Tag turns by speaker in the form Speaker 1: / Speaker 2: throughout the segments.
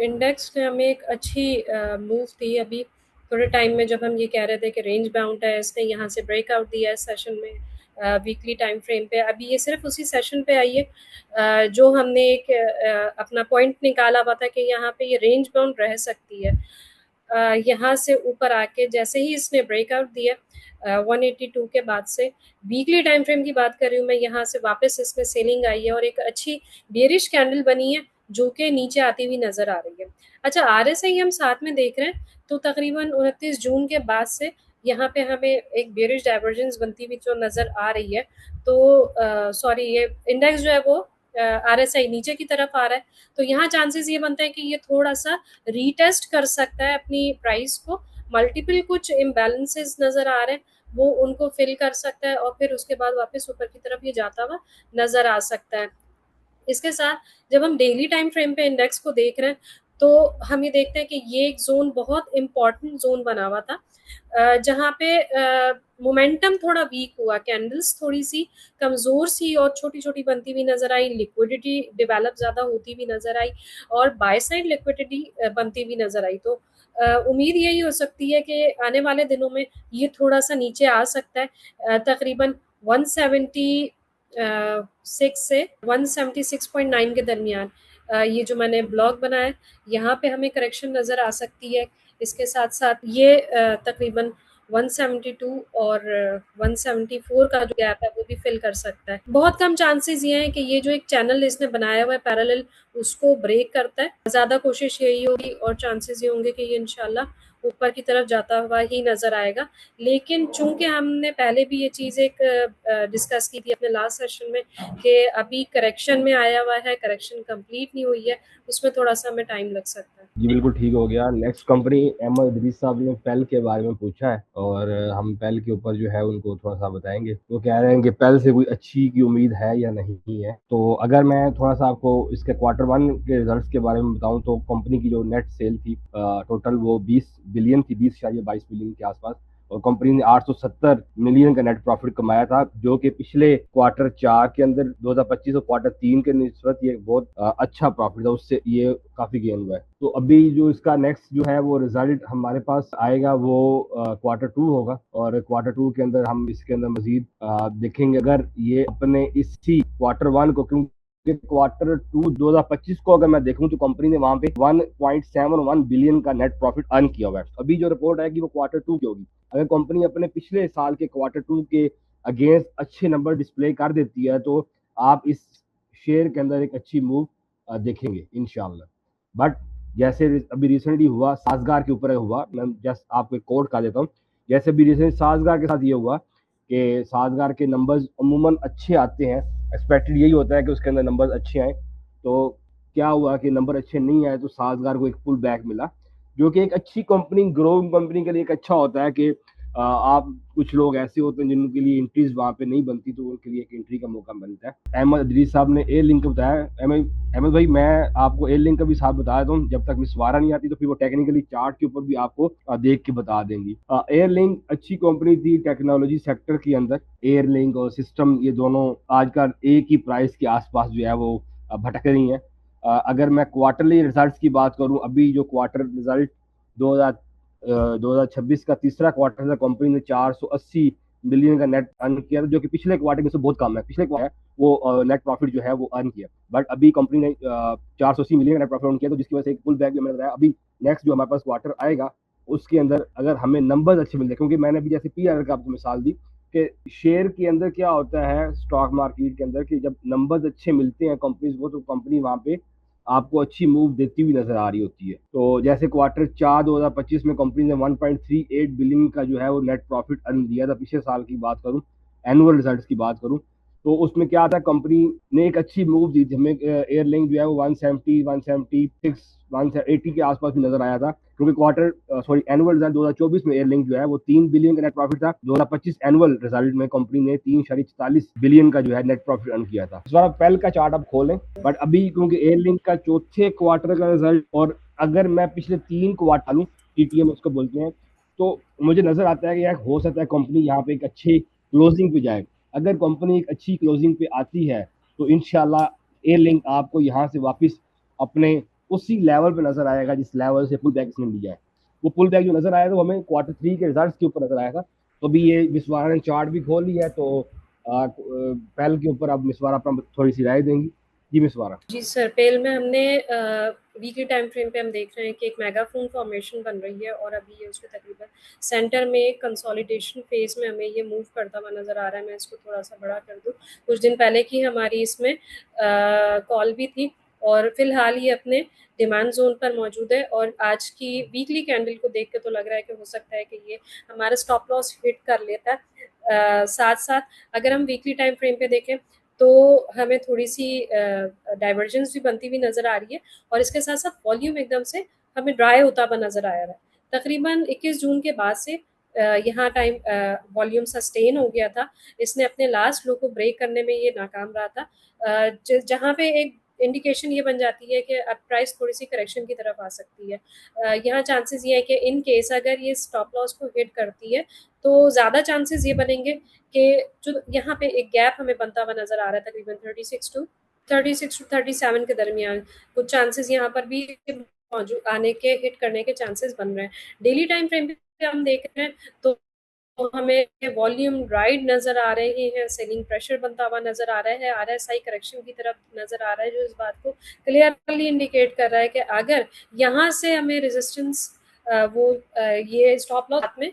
Speaker 1: Index ने हमें एक अच्छी मूव दी अभी थोड़े टाइम में, जब हम ये कह रहे थे कि रेंज बाउंड है, इसने यहाँ से ब्रेकआउट दिया है सेशन में वीकली टाइम फ्रेम पे। अभी ये सिर्फ उसी सेशन पे आई है जो हमने एक अपना पॉइंट निकाला हुआ था कि यहाँ पे ये रेंज बाउंड रह सकती है। यहाँ से ऊपर आके जैसे ही इसने ब्रेकआउट दिया 182 के बाद से, वीकली टाइम फ्रेम की बात कर रही हूँ मैं, यहाँ से वापस इसमें सेलिंग आई है और एक अच्छी बेरिश कैंडल बनी है जो कि नीचे आती हुई नजर आ रही है। अच्छा, आरएसआई हम साथ में देख रहे हैं तो तकरीबन 29 जून के बाद से यहाँ पे हमें एक बेरिश डाइवर्जेंस बनती हुई जो नजर आ रही है। तो सॉरी, ये इंडेक्स जो है वो आरएसआई नीचे की तरफ आ रहा है, तो यहाँ चांसेस ये बनता है कि ये थोड़ा सा रीटेस्ट कर सकता है अपनी प्राइस को। मल्टीपल कुछ इम्बैलेंसेस नजर आ रहे हैं, वो उनको फिल कर सकता है और फिर उसके बाद वापस ऊपर की तरफ ये जाता हुआ नजर आ सकता है। इसके साथ जब हम डेली टाइम फ्रेम पे इंडेक्स को देख रहे हैं तो हम ये देखते हैं कि ये एक जोन बहुत इंपॉर्टेंट जोन बना हुआ था जहाँ पे मोमेंटम थोड़ा वीक हुआ, कैंडल्स थोड़ी सी कमजोर सी और छोटी छोटी बनती हुई नजर आई, लिक्विडिटी डेवलप ज्यादा होती हुई नजर आई और बाय साइड लिक्विडिटी बनती हुई नजर आई। तो उम्मीद यही हो सकती है कि आने वाले दिनों में ये थोड़ा सा नीचे आ सकता है तकरीबन 176 से 176.9 के दरमियान। ये जो मैंने ब्लॉग बनाया यहाँ पे हमें करेक्शन नज़र आ सकती है। इसके साथ साथ ये तकरीबन 172 और 174 का जो गैप है वो भी फिल कर सकता है। बहुत कम चांसेस ये हैं कि ये जो एक चैनल इसने बनाया हुआ है पैरेलल, उसको ब्रेक करता है। ज़्यादा कोशिश यही होगी और चांसेस ये होंगे कि ये इंशाल्लाह ऊपर की तरफ जाता हुआ ही नज़र आएगा। लेकिन चूंकि हमने पहले भी ये चीज़ एक डिस्कस की थी अपने लास्ट सेशन में कि अभी करेक्शन में आया हुआ है, करेक्शन कंप्लीट नहीं हुई है, उसमें थोड़ा सा हमें टाइम लग सकता है।
Speaker 2: जी बिल्कुल ठीक हो गया। नेक्स्ट कंपनी अहमद इदरीस साहब ने पेल के बारे में पूछा है और हम पेल के ऊपर जो है उनको थोड़ा सा बताएंगे। वो कह रहे हैं कि पेल से कोई अच्छी की उम्मीद है या नहीं है। तो अगर मैं थोड़ा सा आपको इसके Q1 के रिजल्ट्स के बारे में बताऊं तो कंपनी की जो नेट सेल थी टोटल वो 20 बिलियन थी, 20.22 बिलियन के आसपास, और कंपनी ने 870 मिलियन का नेट प्रॉफिट कमाया था, जो कि पिछले Q4 के अंदर 2025 और Q3 के निस्बत ये बहुत अच्छा प्रॉफिट था, उससे ये काफी गेन हुआ है। तो अभी जो इसका नेक्स्ट जो है वो रिजल्ट हमारे पास आएगा वो Q2 होगा, और Q2 के अंदर हम इसके अंदर मजीद देखेंगे। अगर ये अपने इसी Q1 को, क्योंकि Q2 2025 को अगर मैं देखूं तो कंपनी ने वहां पे 1.71 बिलियन का नेट प्रॉफिट अर्न किया हुआ है। अभी जो रिपोर्ट आएगी वो Q2 की होगी। अगर कंपनी अपने पिछले साल के Q2 के अगेंस्ट अच्छे नंबर डिस्प्ले कर देती है तो आप इस शेयर के अंदर एक अच्छी मूव देखेंगे इंशाल्लाह। बट जैसे अभी रिसेंटली हुआ साजगार के ऊपर हुआ, मैं जस्ट आपको एक कोड का देता हूँ। जैसे अभी रिसेंट साजगार के साथ ये हुआ कि साजगार के नंबर्स अमूमन अच्छे आते हैं, एक्सपेक्टेड यही होता है कि उसके अंदर नंबर्स अच्छे आए। तो क्या हुआ कि नंबर अच्छे नहीं आए तो साजगार को एक पुल बैक मिला, जो कि एक अच्छी कंपनी, ग्रोइंग कंपनी के लिए एक अच्छा होता है कि आप, कुछ लोग ऐसे होते हैं जिनके लिए एंट्रीज वहां पे नहीं बनती तो उनके लिए एक एंट्री का मौका बनता है। अहमद इदरीस साहब ने एयर लिंक बताया। अहमद भाई, मैं आपको एयर लिंक का भी साथ बता देता हूँ, जब तक मिस वारा नहीं आती तो फिर वो टेक्निकली चार्ट के ऊपर भी आपको देख के बता देंगी। एयर लिंक अच्छी कंपनी थी टेक्नोलॉजी सेक्टर के अंदर। एयर लिंक और सिस्टम ये दोनों आजकल एक ही प्राइस के आसपास जो है वो भटक रही हैं। अगर मैं क्वार्टरली रिजल्ट्स की बात करूं, अभी जो क्वार्टर रिजल्ट 2026 का तीसरा क्वार्टर था, कंपनी ने 480 मिलियन का नेट अर्न किया था, जो कि पिछले क्वार्टर में से बहुत कम है। पिछले क्वार्टर वो नेट प्रॉफिट जो है वो अर्न किया, बट अभी कंपनी ने 480 मिलियन का नेट प्रॉफिट अर्न किया, तो जिसकी वजह से एक पुल बैक भी मैंने बताया। अभी नेक्स्ट जो हमारे पास क्वार्टर आएगा उसके अंदर अगर हमें नंबर्स अच्छे मिलते हैं, क्योंकि मैंने भी जैसे पीआर का आपको मिसाल दी कि शेयर के अंदर क्या होता है स्टॉक मार्केट के अंदर कि जब नंबर्स अच्छे मिलते हैं कंपनीज को तो कंपनी वहां पे आपको अच्छी मूव देती हुई नजर आ रही होती है। तो जैसे Q4 2025 में कंपनी ने 1.38 बिलियन का जो है वो नेट प्रॉफिट अर्न दिया था। पिछले साल की बात करूं, एनुअल रिजल्ट्स की बात करूं, तो उसमें क्या था, कंपनी ने एक अच्छी मूव दी थी हमें। एयरलिंक जो है वो 170, 176, 180 के आसपास भी नजर आया था, क्योंकि एनुअल रिजल्ट 2024 में एयरलिंक जो है वो 3 बिलियन का नेट प्रॉफिट था। 2025 एनुअल रिजल्ट में कंपनी ने 3.44 बिलियन का जो है नेट प्रॉफिट अर्न किया था। इस बार आप पेल का चार्ट आप खोलें, बट अभी क्योंकि एयरलिंक का चौथे क्वार्टर का रिजल्ट, और अगर मैं पिछले 3 क्वार्टर लूँ, टीटीएम उसको बोलते हैं, तो मुझे नजर आता है कि यार हो सकता है कंपनी यहाँ पे एक अच्छी क्लोजिंग पे जाए। अगर कंपनी एक अच्छी क्लोजिंग पे आती है तो इंशाल्लाह एयरलिंक आपको यहाँ से वापस अपने उसी लेवल पे नजर आएगा जिस लेवल से पुल बैक इसने लिया है। वो पुल बैक जो नजर आया तो हमें Q3 के रिजल्ट के ऊपर नजर आएगा। तो अभी ये मिसवारा ने चार्ट भी खोल लिया है, तो पहल के ऊपर अब मिसवारा अपना थोड़ी सी राय देंगी। जी मिसवारा।
Speaker 1: जी सर, पेल में हमने वीकली टाइम फ्रेम पे हम देख रहे हैं कि एक मेगाफोन फॉर्मेशन बन रही है और अभी ये उसके तकरीबन सेंटर में एक कंसोलिडेशन फेज में हमें ये मूव करता हुआ नजर आ रहा है। मैं इसको थोड़ा सा बड़ा कर दूं, कुछ दिन पहले की हमारी इसमें कॉल भी थी और फिलहाल ये अपने डिमांड जोन पर मौजूद है और आज की वीकली कैंडल को देख के तो लग रहा है कि हो सकता है कि ये हमारा स्टॉप लॉस हिट कर लेता है। साथ साथ अगर हम वीकली टाइम फ्रेम पे देखें तो हमें थोड़ी सी डाइवर्जेंस भी बनती हुई नजर आ रही है और इसके साथ साथ वॉल्यूम एकदम से हमें ड्राई होता हुआ नजर आया है। तकरीबन 21 जून के बाद से यहाँ टाइम वॉल्यूम सस्टेन हो गया था। इसने अपने लास्ट लो को ब्रेक करने में ये नाकाम रहा था, जहाँ पे एक इंडिकेशन ये बन जाती है कि अब प्राइस थोड़ी सी करेक्शन की तरफ आ सकती है। यहाँ चांसेस ये है कि इन केस अगर ये स्टॉप लॉस को हिट करती है तो ज़्यादा चांसेस ये बनेंगे कि जो यहाँ पे एक गैप हमें बनता हुआ नजर आ रहा है तकरीबन 36 टू 37 के दरमियान, कुछ चांसेस यहाँ पर भी मौजूद आने के हिट करने के चांसेस बन रहे हैं। डेली टाइम फ्रेम पे हम देख रहे हैं तो हमें वॉल्यूम राइड नजर आ रहे हैं, सेलिंग प्रेशर बनता हुआ नजर आ रहा है, आरएसआई करेक्शन की तरफ नजर आ रहा है, जो इस बात को क्लियरली इंडिकेट कर रहा है कि अगर यहाँ से हमें रेजिस्टेंस ये स्टॉप लॉस में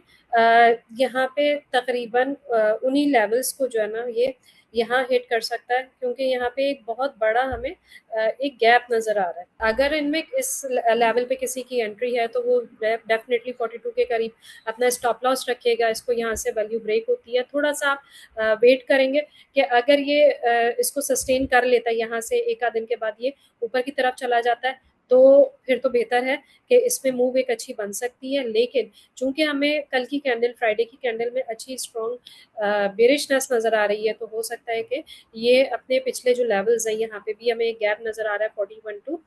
Speaker 1: यहाँ पे तकरीबन उन्हीं लेवल्स को जो है ना ये यहाँ हिट कर सकता है, क्योंकि यहाँ पे एक बहुत बड़ा हमें एक गैप नजर आ रहा है। अगर इनमें इस लेवल पे किसी की एंट्री है तो वो डेफिनेटली 42 के करीब अपना स्टॉप लॉस रखिएगा। इसको यहाँ से वैल्यू ब्रेक होती है, थोड़ा सा आप वेट करेंगे कि अगर ये इसको सस्टेन कर लेता है, यहाँ से एक आध दिन के बाद ये ऊपर की तरफ चला जाता है तो फिर तो बेहतर है कि इसमें मूव एक अच्छी बन सकती है। लेकिन चूंकि हमें कल की कैंडल, फ्राइडे की कैंडल में अच्छी स्ट्रॉन्ग बेरिशनेस नजर आ रही है, तो हो सकता है कि ये अपने पिछले जो लेवल्स हैं यहाँ पे भी हमें एक गैप नजर आ रहा है 41 टू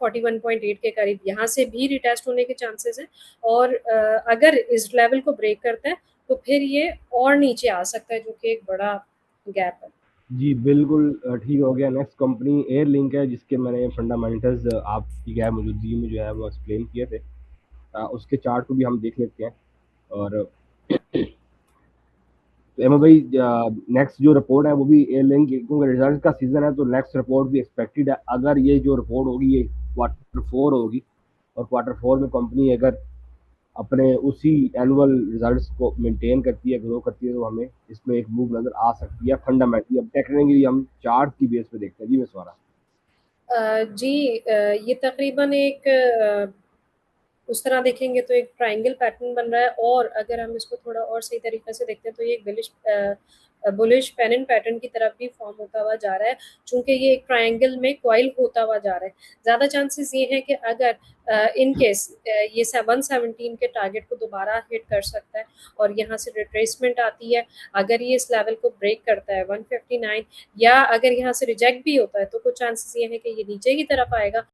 Speaker 1: 41.8 के करीब, यहाँ से भी रिटेस्ट होने के चांसेस हैं। और अगर इस लेवल को ब्रेक करता है तो फिर ये और नीचे आ सकता है, जो कि एक बड़ा गैप है।
Speaker 2: जी बिल्कुल ठीक हो गया। नेक्स्ट कंपनी एयर लिंक है, जिसके मैंने फंडामेंटल्स आपकी गैर मौजूदगी में जो है वो एक्सप्लेन किए थे। उसके चार्ट को भी हम देख लेते हैं। और तो एम भाई, नेक्स्ट जो रिपोर्ट है वो भी एयर लिंक, क्योंकि रिजल्ट का सीजन है तो नेक्स्ट रिपोर्ट भी एक्सपेक्टेड है। अगर ये जो रिपोर्ट होगी ये Q4 होगी और Q4 में कंपनी अगर अपने उसी एनुअल रिजल्ट्स को मेंटेन करती है, ग्रो करती है, तो हमें इसमें एक मूव नजर आ सकती है फंडामेंटली। अब टेक्निकली हम चार्ट की बेस पे देखते हैं। जी मिसवारा।
Speaker 1: जी, ये तकरीबन एक उस तरह देखेंगे तो एक ट्रायंगल पैटर्न बन रहा है और अगर हम इसको थोड़ा और सही तरीके से देखते हैं तो ये एक बुलिश पेनेंट पैटर्न की तरफ भी फॉर्म होता हुआ जा रहा है, चूंकि ये एक ट्रायंगल में कॉइल होता हुआ जा रहा है। ज़्यादा चांसेस ये है कि अगर इन केस ये 117 के टारगेट को दोबारा हिट कर सकता है और यहाँ से रिट्रेसमेंट आती है, अगर ये इस लेवल को ब्रेक करता है 159, या अगर यहाँ से रिजेक्ट भी होता है तो कुछ चांसेस ये है कि ये नीचे की तरफ आएगा